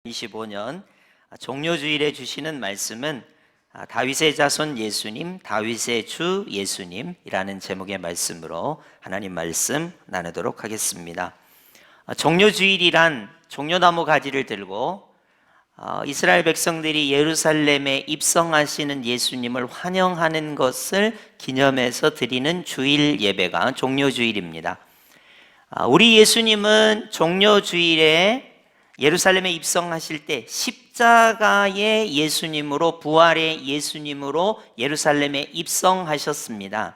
25년 종료주일에 주시는 말씀은 다윗의 자손 예수님, 다윗의 주 예수님이라는 제목의 말씀으로 하나님 말씀 나누도록 하겠습니다. 종료주일이란 종려나무 가지를 들고 이스라엘 백성들이 예루살렘에 입성하시는 예수님을 환영하는 것을 기념해서 드리는 주일 예배가 종료주일입니다. 우리 예수님은 종료주일에 예루살렘에 입성하실 때 십자가의 예수님으로, 부활의 예수님으로 예루살렘에 입성하셨습니다.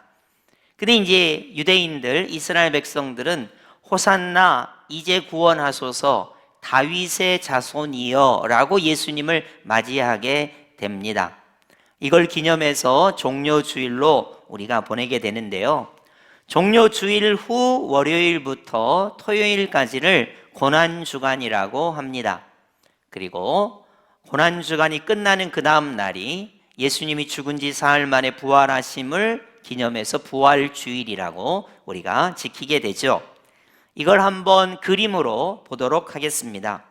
근데 이제 유대인들, 이스라엘 백성들은 호산나 이제 구원하소서 다윗의 자손이여 라고 예수님을 맞이하게 됩니다. 이걸 기념해서 종료주일로 우리가 보내게 되는데요, 종료주일 후 월요일부터 토요일까지를 고난주간이라고 합니다. 그리고 고난주간이 끝나는 그 다음 날이 예수님이 죽은 지 사흘 만에 부활하심을 기념해서 부활주일이라고 우리가 지키게 되죠. 이걸 한번 그림으로 보도록 하겠습니다.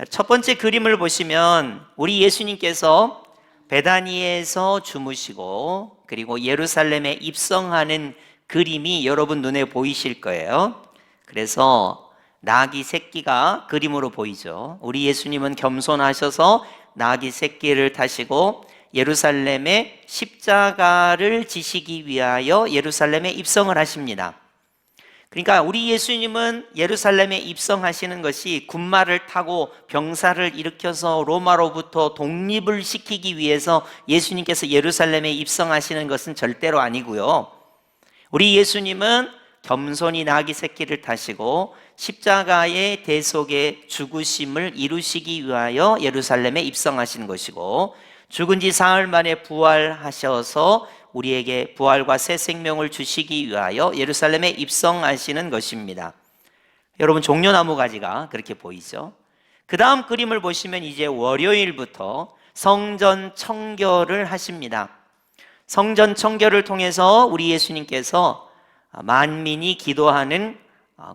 첫 번째 그림을 보시면 우리 예수님께서 베다니에서 주무시고 그리고 예루살렘에 입성하는 그림이 여러분 눈에 보이실 거예요. 그래서 나귀 새끼가 그림으로 보이죠. 우리 예수님은 겸손하셔서 나귀 새끼를 타시고 예루살렘에 십자가를 지시기 위하여 예루살렘에 입성을 하십니다. 그러니까 우리 예수님은 예루살렘에 입성하시는 것이 군마를 타고 병사를 일으켜서 로마로부터 독립을 시키기 위해서 예수님께서 예루살렘에 입성하시는 것은 절대로 아니고요, 우리 예수님은 겸손히 나귀 새끼를 타시고 십자가의 대속의 죽으심을 이루시기 위하여 예루살렘에 입성하신 것이고, 죽은 지 사흘 만에 부활하셔서 우리에게 부활과 새 생명을 주시기 위하여 예루살렘에 입성하시는 것입니다. 여러분, 종려나무 가지가 그렇게 보이죠? 그 다음 그림을 보시면 이제 월요일부터 성전 청결을 하십니다. 성전 청결을 통해서 우리 예수님께서 만민이 기도하는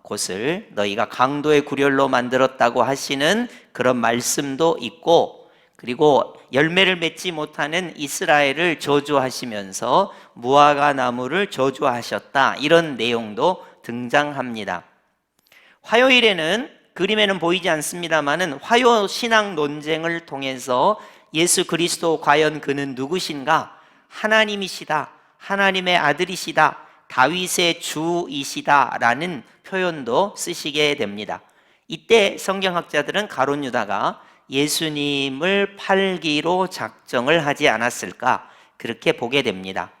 곳을 너희가 강도의 구렬로 만들었다고 하시는 그런 말씀도 있고, 그리고 열매를 맺지 못하는 이스라엘을 저주하시면서 무화과 나무를 저주하셨다, 이런 내용도 등장합니다. 화요일에는 그림에는 보이지 않습니다만은 화요신앙 논쟁을 통해서 예수 그리스도 과연 그는 누구신가? 하나님이시다, 하나님의 아들이시다, 다윗의 주이시다 라는 표현도 쓰시게 됩니다. 이때 성경학자들은 가룟 유다가 예수님을 팔기로 작정을 하지 않았을까, 그렇게 보게 됩니다.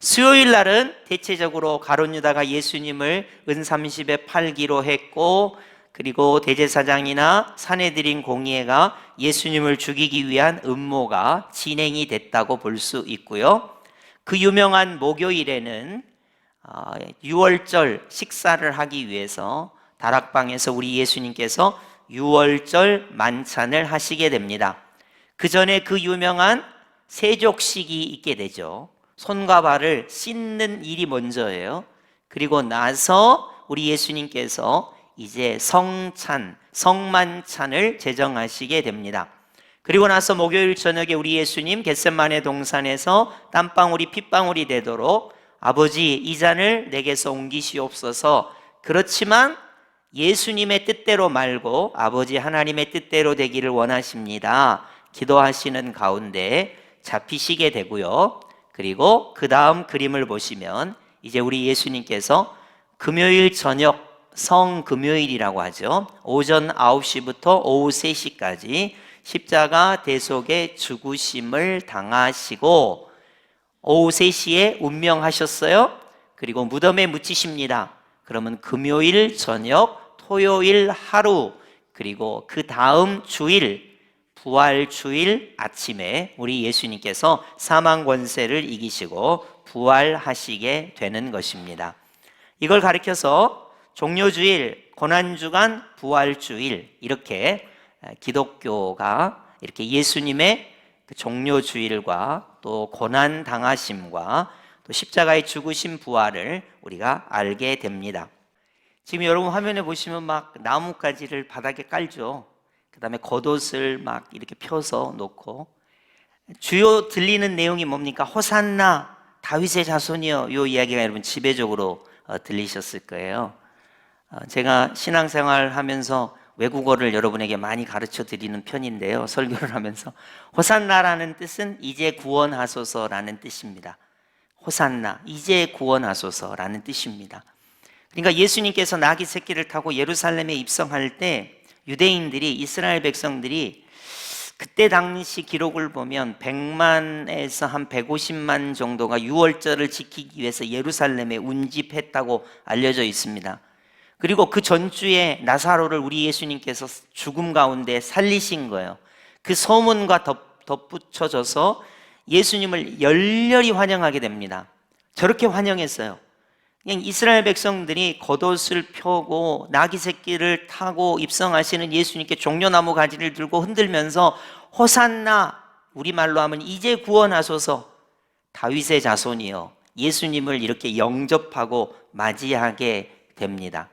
수요일 날은 대체적으로 가룟 유다가 예수님을 은30에 팔기로 했고, 그리고 대제사장이나 산헤드린 공의회가 예수님을 죽이기 위한 음모가 진행이 됐다고 볼 수 있고요, 그 유명한 목요일에는 유월절 식사를 하기 위해서 다락방에서 우리 예수님께서 유월절 만찬을 하시게 됩니다. 그 전에 그 유명한 세족식이 있게 되죠. 손과 발을 씻는 일이 먼저예요. 그리고 나서 우리 예수님께서 이제 성만찬을 제정하시게 됩니다. 그리고 나서 목요일 저녁에 우리 예수님 겟세마네 동산에서 땀방울이 핏방울이 되도록 아버지, 이 잔을 내게서 옮기시옵소서, 그렇지만 예수님의 뜻대로 말고 아버지 하나님의 뜻대로 되기를 원하십니다, 기도하시는 가운데 잡히시게 되고요. 그리고 그 다음 그림을 보시면 이제 우리 예수님께서 금요일 저녁, 성금요일이라고 하죠, 오전 9시부터 오후 3시까지 십자가 대속의 죽으심을 당하시고 오후 3시에 운명하셨어요. 그리고 무덤에 묻히십니다. 그러면 금요일 저녁, 토요일 하루, 그리고 그 다음 주일, 부활주일 아침에 우리 예수님께서 사망 권세를 이기시고 부활하시게 되는 것입니다. 이걸 가리켜서 종료주일, 고난주간, 부활주일, 이렇게 기독교가 이렇게 예수님의 종료주일과 또 고난 당하심과 또 십자가의 죽으심 부활을 우리가 알게 됩니다. 지금 여러분 화면에 보시면 막 나뭇가지를 바닥에 깔죠. 그 다음에 겉옷을 막 이렇게 펴서 놓고, 주요 들리는 내용이 뭡니까? 호산나 다윗의 자손이여. 이 이야기가 여러분 지배적으로 들리셨을 거예요. 제가 신앙생활 하면서 외국어를 여러분에게 많이 가르쳐 드리는 편인데요, 설교를 하면서 호산나라는 뜻은 이제 구원하소서라는 뜻입니다. 호산나, 이제 구원하소서라는 뜻입니다. 그러니까 예수님께서 나귀 새끼를 타고 예루살렘에 입성할 때 유대인들이, 이스라엘 백성들이 그때 당시 기록을 보면 100만에서 한 150만 정도가 유월절을 지키기 위해서 예루살렘에 운집했다고 알려져 있습니다. 그리고 그 전주에 나사로를 우리 예수님께서 죽음 가운데 살리신 거예요. 그 소문과 덧붙여져서 예수님을 열렬히 환영하게 됩니다. 저렇게 환영했어요. 그냥 이스라엘 백성들이 겉옷을 펴고 나귀 새끼를 타고 입성하시는 예수님께 종려나무 가지를 들고 흔들면서 호산나, 우리말로 하면 이제 구원하소서, 다윗의 자손이여, 예수님을 이렇게 영접하고 맞이하게 됩니다.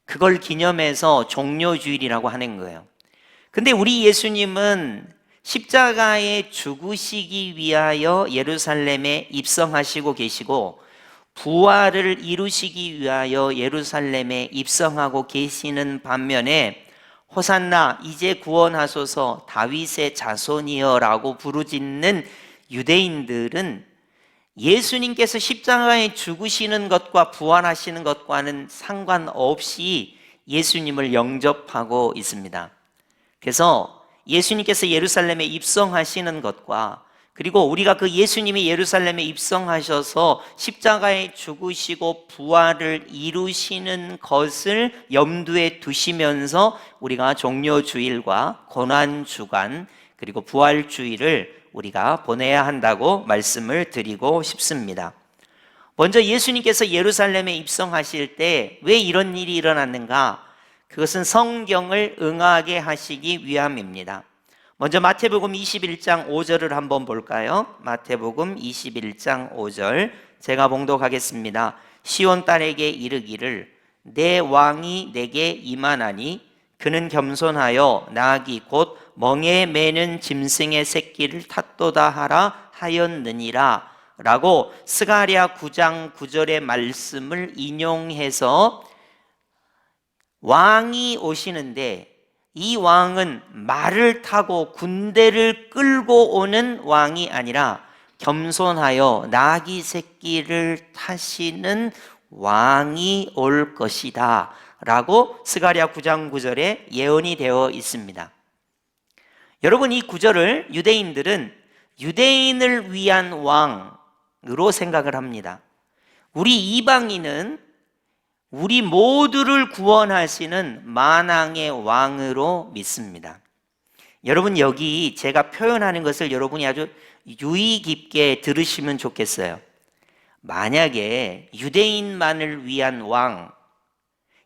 그걸 기념해서 종려주일이라고 하는 거예요. 근데 우리 예수님은 십자가에 죽으시기 위하여 예루살렘에 입성하시고 계시고, 부활을 이루시기 위하여 예루살렘에 입성하고 계시는 반면에 호산나 이제 구원하소서 다윗의 자손이여 라고 부르짖는 유대인들은 예수님께서 십자가에 죽으시는 것과 부활하시는 것과는 상관없이 예수님을 영접하고 있습니다. 그래서 예수님께서 예루살렘에 입성하시는 것과, 그리고 우리가 그 예수님이 예루살렘에 입성하셔서 십자가에 죽으시고 부활을 이루시는 것을 염두에 두시면서 우리가 종려주일과 고난주간 그리고 부활주일을 우리가 보내야 한다고 말씀을 드리고 싶습니다. 먼저 예수님께서 예루살렘에 입성하실 때 왜 이런 일이 일어났는가? 그것은 성경을 응하게 하시기 위함입니다. 먼저 마태복음 21장 5절을 한번 볼까요? 마태복음 21장 5절 제가 봉독하겠습니다. 시온 딸에게 이르기를 내 왕이 내게 임하나니 그는 겸손하여 나귀 곧 멍에 매는 짐승의 새끼를 탔도다 하라 하였느니라 라고 스가랴 9장 9절의 말씀을 인용해서 왕이 오시는데, 이 왕은 말을 타고 군대를 끌고 오는 왕이 아니라 겸손하여 나귀 새끼를 타시는 왕이 올 것이다 라고 스가랴 9장 9절에 예언이 되어 있습니다. 여러분, 이 구절을 유대인들은 유대인을 위한 왕으로 생각을 합니다. 우리 이방인은 우리 모두를 구원하시는 만왕의 왕으로 믿습니다. 여러분, 여기 제가 표현하는 것을 여러분이 아주 유의 깊게 들으시면 좋겠어요. 만약에 유대인만을 위한 왕,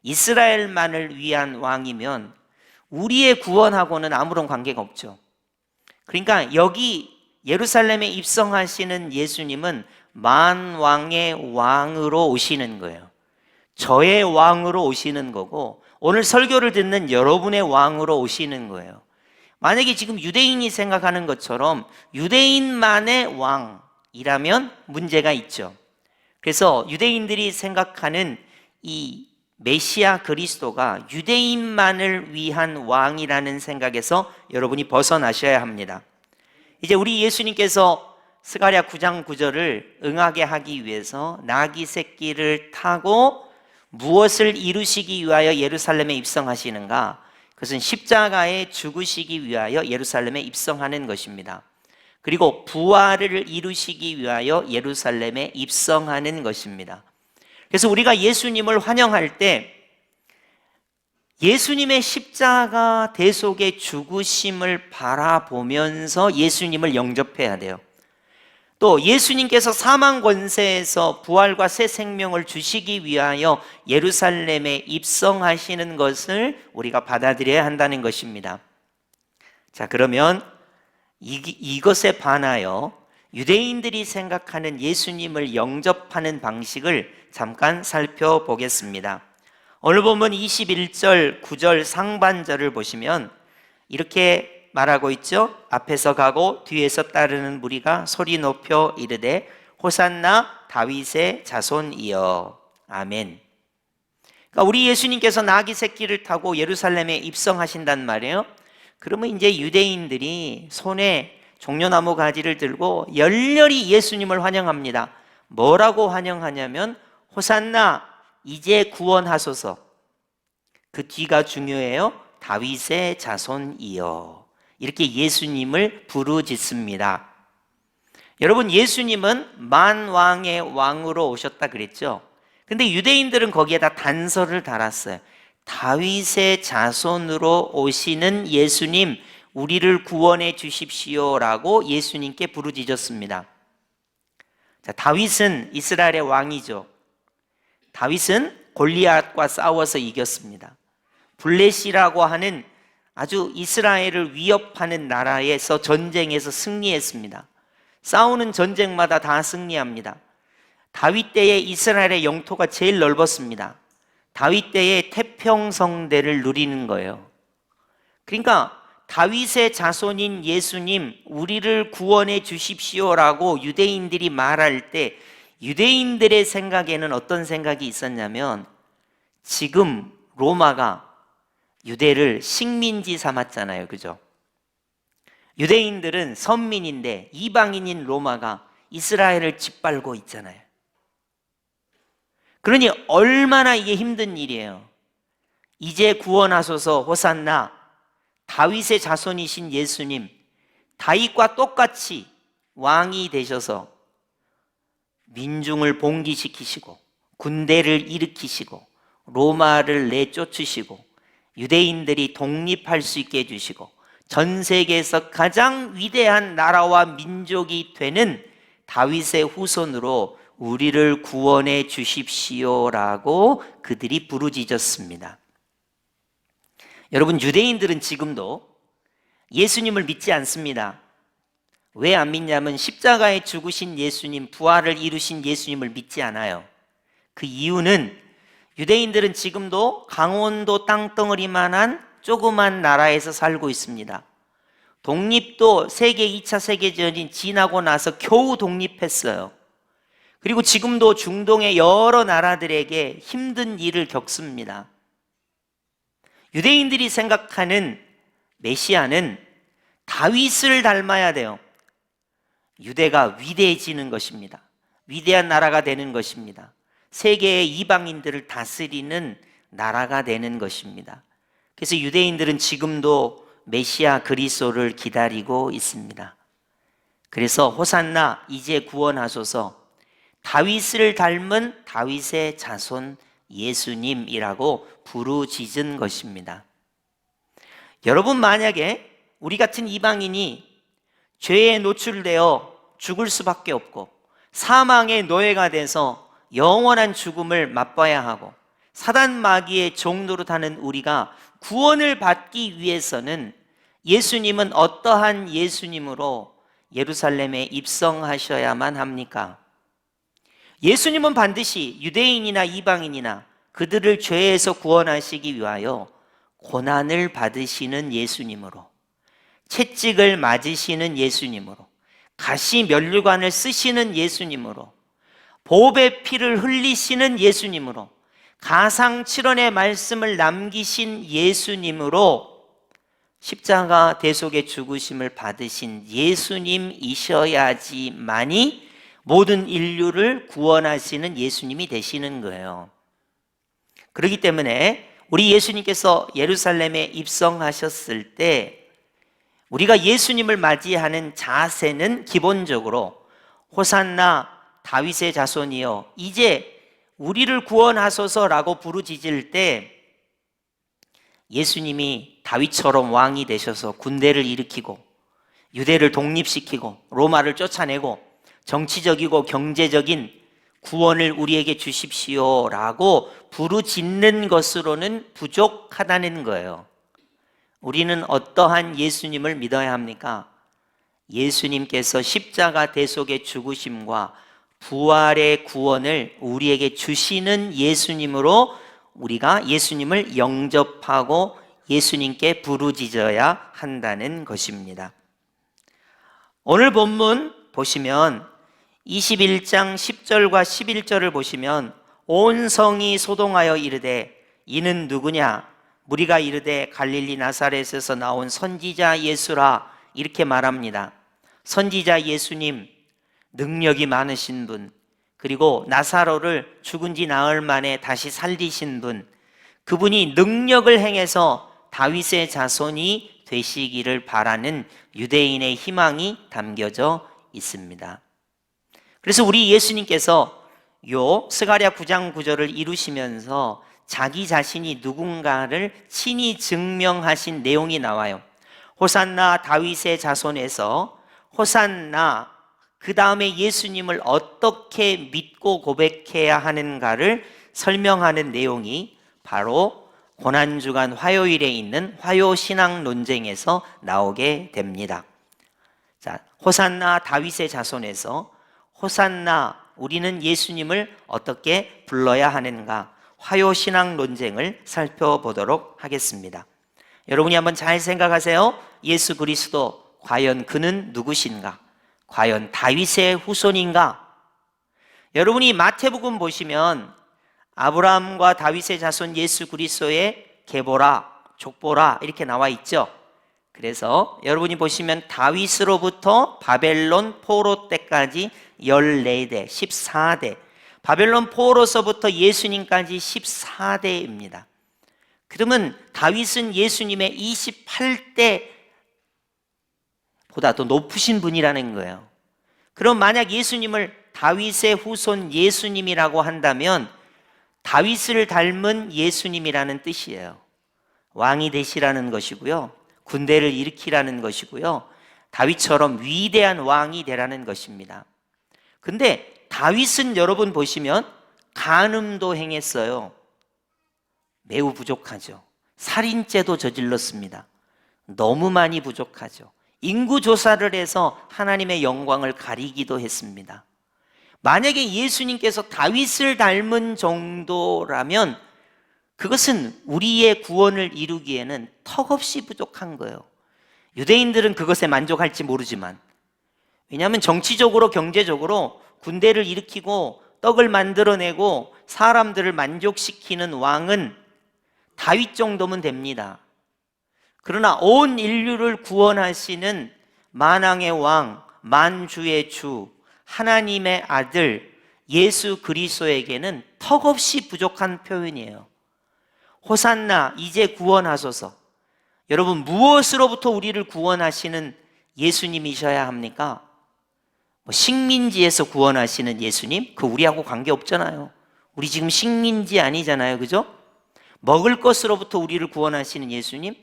이스라엘만을 위한 왕이면 우리의 구원하고는 아무런 관계가 없죠. 그러니까 여기 예루살렘에 입성하시는 예수님은 만왕의 왕으로 오시는 거예요. 저의 왕으로 오시는 거고, 오늘 설교를 듣는 여러분의 왕으로 오시는 거예요. 만약에 지금 유대인이 생각하는 것처럼 유대인만의 왕이라면 문제가 있죠. 그래서 유대인들이 생각하는 이 메시아 그리스도가 유대인만을 위한 왕이라는 생각에서 여러분이 벗어나셔야 합니다. 이제 우리 예수님께서 스가랴 9장 9절을 응하게 하기 위해서 나귀 새끼를 타고 무엇을 이루시기 위하여 예루살렘에 입성하시는가? 그것은 십자가에 죽으시기 위하여 예루살렘에 입성하는 것입니다. 그리고 부활을 이루시기 위하여 예루살렘에 입성하는 것입니다. 그래서 우리가 예수님을 환영할 때 예수님의 십자가 대속의 죽으심을 바라보면서 예수님을 영접해야 돼요. 또 예수님께서 사망 권세에서 부활과 새 생명을 주시기 위하여 예루살렘에 입성하시는 것을 우리가 받아들여야 한다는 것입니다. 자, 그러면 이것에 반하여 유대인들이 생각하는 예수님을 영접하는 방식을 잠깐 살펴보겠습니다. 오늘 본문 21절, 9절 상반절을 보시면 이렇게 말하고 있죠. 앞에서 가고 뒤에서 따르는 무리가 소리 높여 이르되 호산나 다윗의 자손이여. 아멘. 그러니까 우리 예수님께서 나귀 새끼를 타고 예루살렘에 입성하신단 말이에요. 그러면 이제 유대인들이 손에 종려나무 가지를 들고 열렬히 예수님을 환영합니다. 뭐라고 환영하냐면 호산나 이제 구원하소서. 그 뒤가 중요해요. 다윗의 자손이여. 이렇게 예수님을 부르짖습니다. 여러분, 예수님은 만왕의 왕으로 오셨다 그랬죠. 근데 유대인들은 거기에다 단서를 달았어요. 다윗의 자손으로 오시는 예수님, 우리를 구원해 주십시오라고 예수님께 부르짖었습니다. 자, 다윗은 이스라엘의 왕이죠. 다윗은 골리앗과 싸워서 이겼습니다. 블레시라고 하는 아주 이스라엘을 위협하는 나라에서 전쟁에서 승리했습니다. 싸우는 전쟁마다 다 승리합니다. 다윗 때에 이스라엘의 영토가 제일 넓었습니다. 다윗 때에 태평성대를 누리는 거예요. 그러니까 다윗의 자손인 예수님, 우리를 구원해 주십시오라고 유대인들이 말할 때 유대인들의 생각에는 어떤 생각이 있었냐면 지금 로마가 유대를 식민지 삼았잖아요. 그죠? 유대인들은 선민인데 이방인인 로마가 이스라엘을 짓밟고 있잖아요. 그러니 얼마나 이게 힘든 일이에요. 이제 구원하소서 호산나 다윗의 자손이신 예수님, 다윗과 똑같이 왕이 되셔서 민중을 봉기시키시고 군대를 일으키시고 로마를 내쫓으시고 유대인들이 독립할 수 있게 해주시고 전 세계에서 가장 위대한 나라와 민족이 되는 다윗의 후손으로 우리를 구원해 주십시오라고 그들이 부르짖었습니다. 여러분, 유대인들은 지금도 예수님을 믿지 않습니다. 왜 안 믿냐면 십자가에 죽으신 예수님, 부활을 이루신 예수님을 믿지 않아요. 그 이유는 유대인들은 지금도 강원도 땅덩어리만한 조그만 나라에서 살고 있습니다. 독립도 세계 2차 세계전이 지나고 나서 겨우 독립했어요. 그리고 지금도 중동의 여러 나라들에게 힘든 일을 겪습니다. 유대인들이 생각하는 메시아는 다윗을 닮아야 돼요. 유대가 위대해지는 것입니다. 위대한 나라가 되는 것입니다. 세계의 이방인들을 다스리는 나라가 되는 것입니다. 그래서 유대인들은 지금도 메시아 그리스도를 기다리고 있습니다. 그래서 호산나 이제 구원하소서, 다윗을 닮은 다윗의 자손 예수님이라고 부르짖은 것입니다. 여러분, 만약에 우리 같은 이방인이 죄에 노출되어 죽을 수밖에 없고 사망의 노예가 돼서 영원한 죽음을 맛봐야 하고 사단 마귀의 종노릇하는 우리가 구원을 받기 위해서는 예수님은 어떠한 예수님으로 예루살렘에 입성하셔야만 합니까? 예수님은 반드시 유대인이나 이방인이나 그들을 죄에서 구원하시기 위하여 고난을 받으시는 예수님으로, 채찍을 맞으시는 예수님으로, 가시 면류관을 쓰시는 예수님으로, 보배 피를 흘리시는 예수님으로, 가상칠언의 말씀을 남기신 예수님으로 십자가 대속의 죽으심을 받으신 예수님이셔야지만이 모든 인류를 구원하시는 예수님이 되시는 거예요. 그렇기 때문에 우리 예수님께서 예루살렘에 입성하셨을 때 우리가 예수님을 맞이하는 자세는 기본적으로 호산나 다윗의 자손이여 이제 우리를 구원하소서라고 부르짖을 때 예수님이 다윗처럼 왕이 되셔서 군대를 일으키고 유대를 독립시키고 로마를 쫓아내고 정치적이고 경제적인 구원을 우리에게 주십시오라고 부르짖는 것으로는 부족하다는 거예요. 우리는 어떠한 예수님을 믿어야 합니까? 예수님께서 십자가 대속의 죽으심과 부활의 구원을 우리에게 주시는 예수님으로 우리가 예수님을 영접하고 예수님께 부르짖어야 한다는 것입니다. 오늘 본문 보시면 21장 10절과 11절을 보시면 온 성이 소동하여 이르되 이는 누구냐? 무리가 이르되 갈릴리 나사렛에서 나온 선지자 예수라, 이렇게 말합니다. 선지자 예수님, 능력이 많으신 분, 그리고 나사로를 죽은 지 나흘 만에 다시 살리신 분, 그분이 능력을 행해서 다윗의 자손이 되시기를 바라는 유대인의 희망이 담겨져 있습니다. 그래서 우리 예수님께서 요 스가랴 9장 9절을 이루시면서 자기 자신이 누군가를 친히 증명하신 내용이 나와요. 호산나 다윗의 자손에서 호산나, 그 다음에 예수님을 어떻게 믿고 고백해야 하는가를 설명하는 내용이 바로 고난주간 화요일에 있는 화요신앙 논쟁에서 나오게 됩니다. 자, 호산나 다윗의 자손에서 호산나, 우리는 예수님을 어떻게 불러야 하는가, 화요신앙 논쟁을 살펴보도록 하겠습니다. 여러분이 한번 잘 생각하세요. 예수 그리스도, 과연 그는 누구신가? 과연 다윗의 후손인가? 여러분이 마태복음 보시면 아브라함과 다윗의 자손 예수 그리스도의 계보라, 족보라 이렇게 나와 있죠. 그래서 여러분이 보시면 다윗으로부터 바벨론 포로 때까지 14대, 14대, 바벨론 포로서부터 예수님까지 14대입니다. 그러면 다윗은 예수님의 28대 보다 더 높으신 분이라는 거예요. 그럼 만약 예수님을 다윗의 후손 예수님이라고 한다면 다윗을 닮은 예수님이라는 뜻이에요. 왕이 되시라는 것이고요, 군대를 일으키라는 것이고요, 다윗처럼 위대한 왕이 되라는 것입니다. 근데 다윗은 여러분 보시면 간음도 행했어요. 매우 부족하죠. 살인죄도 저질렀습니다. 너무 많이 부족하죠. 인구조사를 해서 하나님의 영광을 가리기도 했습니다. 만약에 예수님께서 다윗을 닮은 정도라면 그것은 우리의 구원을 이루기에는 턱없이 부족한 거예요. 유대인들은 그것에 만족할지 모르지만, 왜냐하면 정치적으로 경제적으로 군대를 일으키고 떡을 만들어내고 사람들을 만족시키는 왕은 다윗 정도면 됩니다. 그러나 온 인류를 구원하시는 만왕의 왕, 만주의 주, 하나님의 아들 예수 그리스도에게는 턱없이 부족한 표현이에요. 호산나, 이제 구원하소서. 여러분, 무엇으로부터 우리를 구원하시는 예수님이셔야 합니까? 식민지에서 구원하시는 예수님? 그 우리하고 관계없잖아요. 우리 지금 식민지 아니잖아요. 그죠? 먹을 것으로부터 우리를 구원하시는 예수님?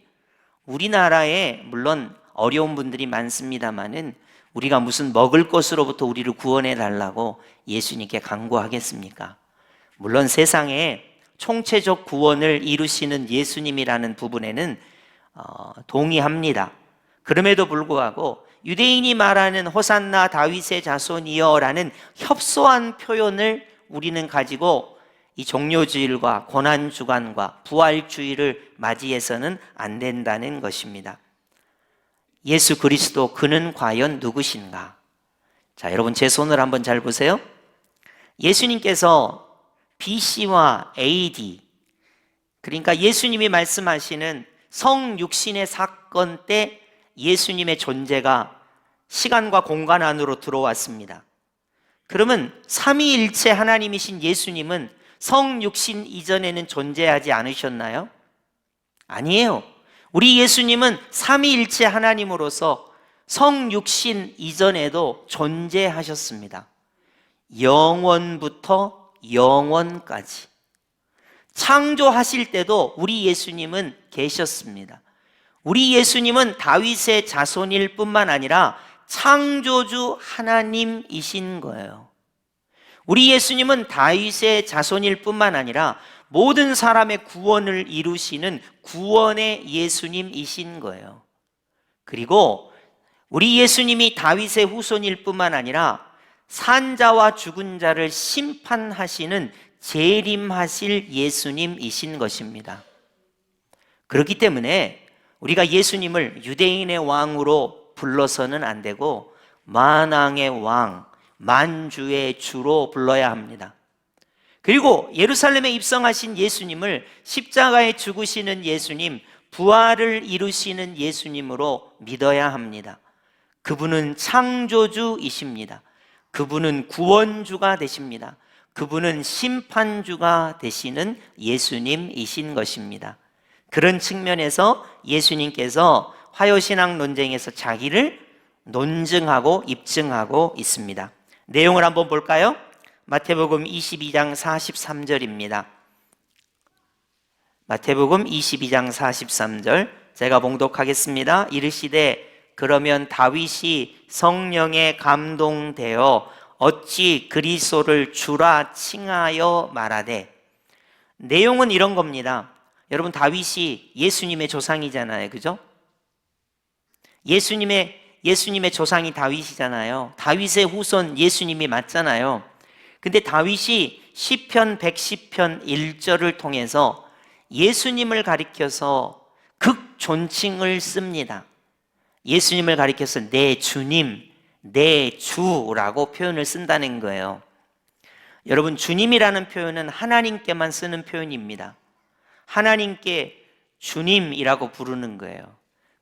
우리나라에 물론 어려운 분들이 많습니다만은 우리가 무슨 먹을 것으로부터 우리를 구원해 달라고 예수님께 간구하겠습니까? 물론 세상에 총체적 구원을 이루시는 예수님이라는 부분에는 동의합니다. 그럼에도 불구하고 유대인이 말하는 호산나 다윗의 자손이여 라는 협소한 표현을 우리는 가지고 이 종료주일과 고난주간과 부활주일을 맞이해서는 안 된다는 것입니다. 예수 그리스도, 그는 과연 누구신가? 자, 여러분 제 손을 한번 잘 보세요. 예수님께서 BC와 AD, 그러니까 예수님이 말씀하시는 성육신의 사건 때 예수님의 존재가 시간과 공간 안으로 들어왔습니다. 그러면 삼위일체 하나님이신 예수님은 성육신 이전에는 존재하지 않으셨나요? 아니에요. 우리 예수님은 삼위일체 하나님으로서 성육신 이전에도 존재하셨습니다. 영원부터 영원까지. 창조하실 때도 우리 예수님은 계셨습니다. 우리 예수님은 다윗의 자손일 뿐만 아니라 창조주 하나님이신 거예요. 우리 예수님은 다윗의 자손일 뿐만 아니라 모든 사람의 구원을 이루시는 구원의 예수님이신 거예요. 그리고 우리 예수님이 다윗의 후손일 뿐만 아니라 산자와 죽은 자를 심판하시는 재림하실 예수님이신 것입니다. 그렇기 때문에 우리가 예수님을 유대인의 왕으로 불러서는 안 되고 만왕의 왕, 만주의 주로 불러야 합니다. 그리고 예루살렘에 입성하신 예수님을 십자가에 죽으시는 예수님, 부활을 이루시는 예수님으로 믿어야 합니다. 그분은 창조주이십니다. 그분은 구원주가 되십니다. 그분은 심판주가 되시는 예수님이신 것입니다. 그런 측면에서 예수님께서 화요신앙 논쟁에서 자기를 논증하고 입증하고 있습니다. 내용을 한번 볼까요? 마태복음 22장 43절입니다. 마태복음 22장 43절 제가 봉독하겠습니다. 이르시되 그러면 다윗이 성령에 감동되어 어찌 그리스도를 주라 칭하여 말하되. 내용은 이런 겁니다. 여러분, 다윗이 예수님의 조상이잖아요. 그죠? 예수님의 조상이 다윗이잖아요. 다윗의 후손 예수님이 맞잖아요. 근데 다윗이 시편 110편 1절을 통해서 예수님을 가리켜서 극존칭을 씁니다. 예수님을 가리켜서 내 주님, 내 주라고 표현을 쓴다는 거예요. 여러분, 주님이라는 표현은 하나님께만 쓰는 표현입니다. 하나님께 주님이라고 부르는 거예요.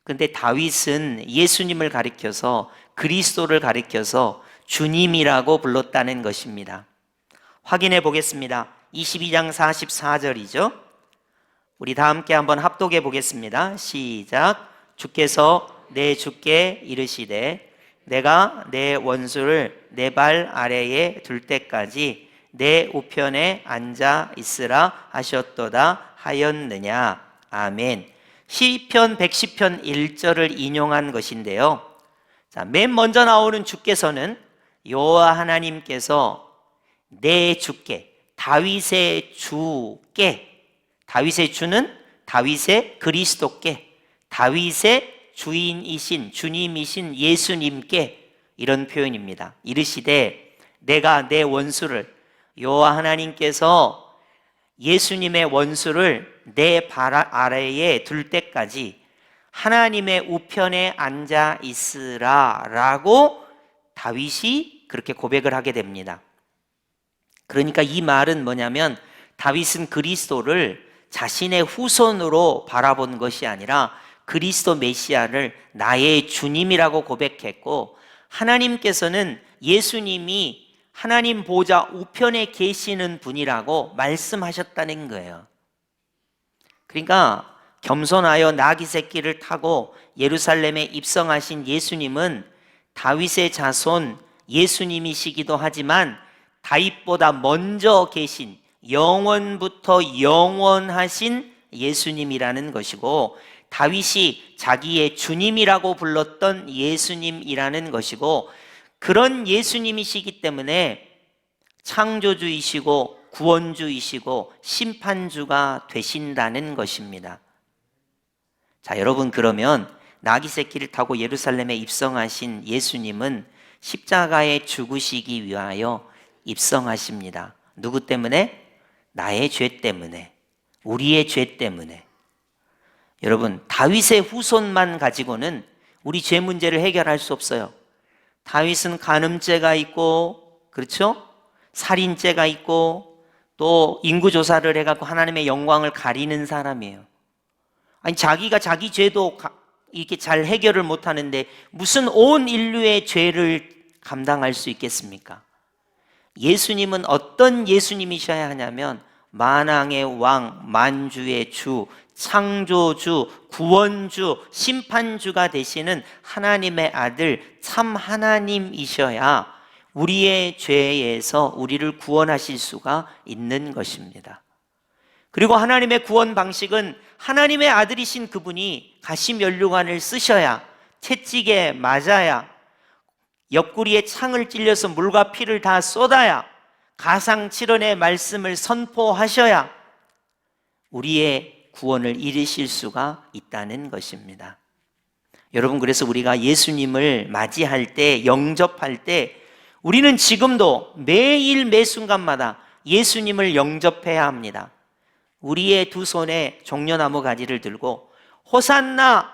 근데 다윗은 예수님을 가리켜서, 그리스도를 가리켜서 주님이라고 불렀다는 것입니다. 확인해 보겠습니다. 22장 44절이죠. 우리 다 함께 한번 합독해 보겠습니다. 시작. 주께서 내 주께 이르시되 내가 내 원수를 내 발 아래에 둘 때까지 내 우편에 앉아 있으라 하셨도다 하였느냐. 아멘. 시편 110편 1절을 인용한 것인데요. 자, 맨 먼저 나오는 주께서는 여호와 하나님께서 내 주께, 다윗의 주께, 다윗의 주는 다윗의 그리스도께, 다윗의 주인이신 주님이신 예수님께, 이런 표현입니다. 이르시되 내가 내 원수를, 여호와 하나님께서 예수님의 원수를 내 발 아래에 둘 때까지 하나님의 우편에 앉아 있으라 라고 다윗이 그렇게 고백을 하게 됩니다. 그러니까 이 말은 뭐냐면, 다윗은 그리스도를 자신의 후손으로 바라본 것이 아니라 그리스도 메시아를 나의 주님이라고 고백했고, 하나님께서는 예수님이 하나님 보좌 우편에 계시는 분이라고 말씀하셨다는 거예요. 그러니까 겸손하여 나귀 새끼를 타고 예루살렘에 입성하신 예수님은 다윗의 자손 예수님이시기도 하지만 다윗보다 먼저 계신, 영원부터 영원하신 예수님이라는 것이고, 다윗이 자기의 주님이라고 불렀던 예수님이라는 것이고, 그런 예수님이시기 때문에 창조주이시고 구원주이시고 심판주가 되신다는 것입니다. 자, 여러분, 그러면 나귀 새끼를 타고 예루살렘에 입성하신 예수님은 십자가에 죽으시기 위하여 입성하십니다. 누구 때문에? 나의 죄 때문에, 우리의 죄 때문에. 여러분, 다윗의 후손만 가지고는 우리 죄 문제를 해결할 수 없어요. 다윗은 간음죄가 있고, 그렇죠? 살인죄가 있고, 또 인구조사를 해갖고 하나님의 영광을 가리는 사람이에요. 아니, 자기가 자기 죄도 이렇게 잘 해결을 못하는데 무슨 온 인류의 죄를 감당할 수 있겠습니까? 예수님은 어떤 예수님이셔야 하냐면, 만왕의 왕, 만주의 주, 창조주, 구원주, 심판주가 되시는 하나님의 아들, 참 하나님이셔야 우리의 죄에서 우리를 구원하실 수가 있는 것입니다. 그리고 하나님의 구원 방식은 하나님의 아들이신 그분이 가시면류관을 쓰셔야, 채찍에 맞아야, 옆구리에 창을 찔려서 물과 피를 다 쏟아야, 가상칠언의 말씀을 선포하셔야 우리의 구원을 이루실 수가 있다는 것입니다. 여러분, 그래서 우리가 예수님을 맞이할 때, 영접할 때, 우리는 지금도 매일 매 순간마다 예수님을 영접해야 합니다. 우리의 두 손에 종려나무 가지를 들고 호산나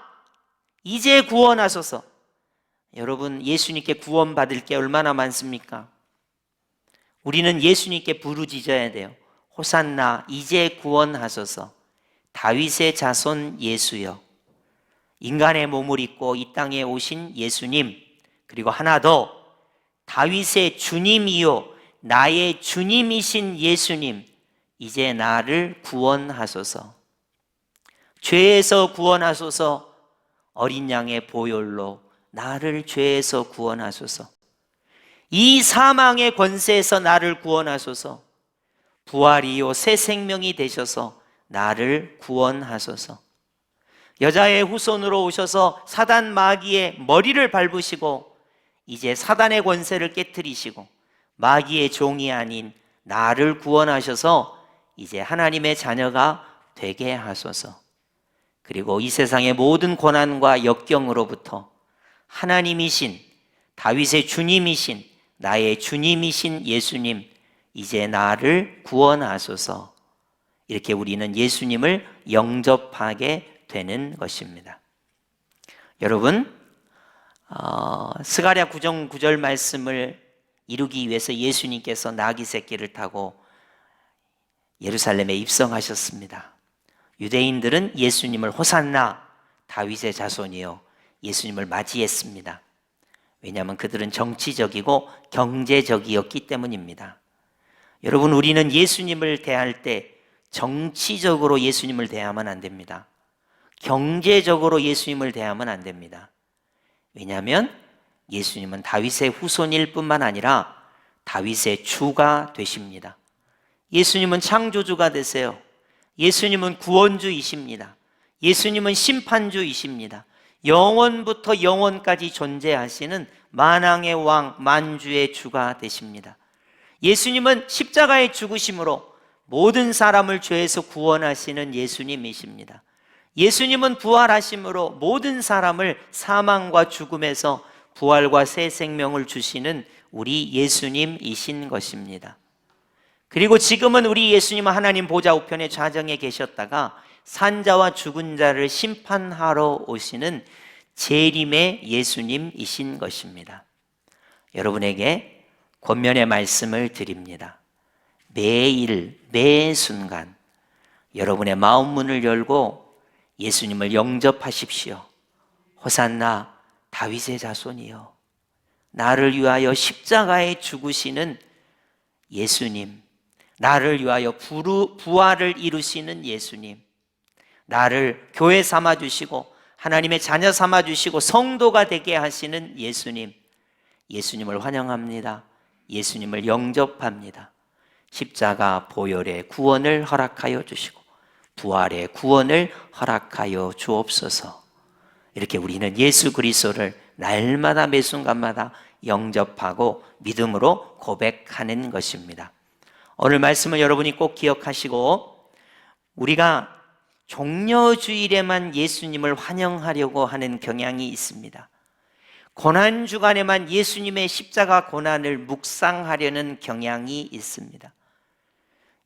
이제 구원하소서. 여러분, 예수님께 구원받을 게 얼마나 많습니까? 우리는 예수님께 부르짖어야 돼요. 호산나 이제 구원하소서. 다윗의 자손 예수여, 인간의 몸을 입고 이 땅에 오신 예수님, 그리고 하나 더, 다윗의 주님이요 나의 주님이신 예수님, 이제 나를 구원하소서. 죄에서 구원하소서. 어린 양의 보혈로 나를 죄에서 구원하소서. 이 사망의 권세에서 나를 구원하소서. 부활이요 새 생명이 되셔서 나를 구원하소서. 여자의 후손으로 오셔서 사단 마귀의 머리를 밟으시고 이제 사단의 권세를 깨뜨리시고 마귀의 종이 아닌 나를 구원하셔서 이제 하나님의 자녀가 되게 하소서. 그리고 이 세상의 모든 고난과 역경으로부터 하나님이신, 다윗의 주님이신, 나의 주님이신 예수님, 이제 나를 구원하소서. 이렇게 우리는 예수님을 영접하게 되는 것입니다. 여러분, 스가랴 9절 말씀을 이루기 위해서 예수님께서 나귀 새끼를 타고 예루살렘에 입성하셨습니다. 유대인들은 예수님을 호산나 다윗의 자손이요 예수님을 맞이했습니다. 왜냐하면 그들은 정치적이고 경제적이었기 때문입니다. 여러분, 우리는 예수님을 대할 때 정치적으로 예수님을 대하면 안 됩니다. 경제적으로 예수님을 대하면 안 됩니다. 왜냐하면 예수님은 다윗의 후손일 뿐만 아니라 다윗의 주가 되십니다. 예수님은 창조주가 되세요. 예수님은 구원주이십니다. 예수님은 심판주이십니다. 영원부터 영원까지 존재하시는 만왕의 왕, 만주의 주가 되십니다. 예수님은 십자가의 죽으심으로 모든 사람을 죄에서 구원하시는 예수님이십니다. 예수님은 부활하심으로 모든 사람을 사망과 죽음에서 부활과 새 생명을 주시는 우리 예수님이신 것입니다. 그리고 지금은 우리 예수님은 하나님 보좌 우편의 좌정에 계셨다가 산자와 죽은 자를 심판하러 오시는 재림의 예수님이신 것입니다. 여러분에게 권면의 말씀을 드립니다. 매일 매 순간 여러분의 마음 문을 열고 예수님을 영접하십시오. 호산나 다윗의 자손이여, 나를 위하여 십자가에 죽으시는 예수님, 나를 위하여 부활을 이루시는 예수님, 나를 교회 삼아주시고 하나님의 자녀 삼아주시고 성도가 되게 하시는 예수님, 예수님을 환영합니다. 예수님을 영접합니다. 십자가 보혈의 구원을 허락하여 주시고 부활의 구원을 허락하여 주옵소서. 이렇게 우리는 예수 그리스도를 날마다 매 순간마다 영접하고 믿음으로 고백하는 것입니다. 오늘 말씀을 여러분이 꼭 기억하시고, 우리가 종려주일에만 예수님을 환영하려고 하는 경향이 있습니다. 고난주간에만 예수님의 십자가 고난을 묵상하려는 경향이 있습니다.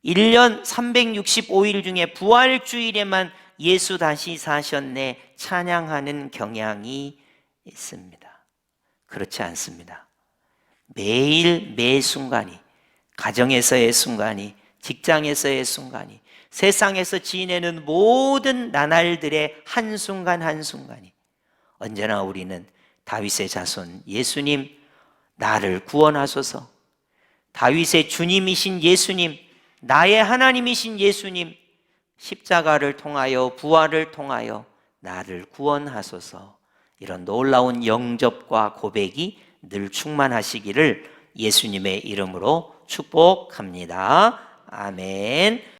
1년 365일 중에 부활주일에만 예수 다시 사셨네 찬양하는 경향이 있습니다. 그렇지 않습니다. 매일 매 순간이, 가정에서의 순간이, 직장에서의 순간이, 세상에서 지내는 모든 나날들의 한순간 한순간이 언제나 우리는 다윗의 자손 예수님, 나를 구원하소서, 다윗의 주님이신 예수님, 나의 하나님이신 예수님, 십자가를 통하여 부활을 통하여 나를 구원하소서, 이런 놀라운 영접과 고백이 늘 충만하시기를 예수님의 이름으로 축복합니다. 아멘.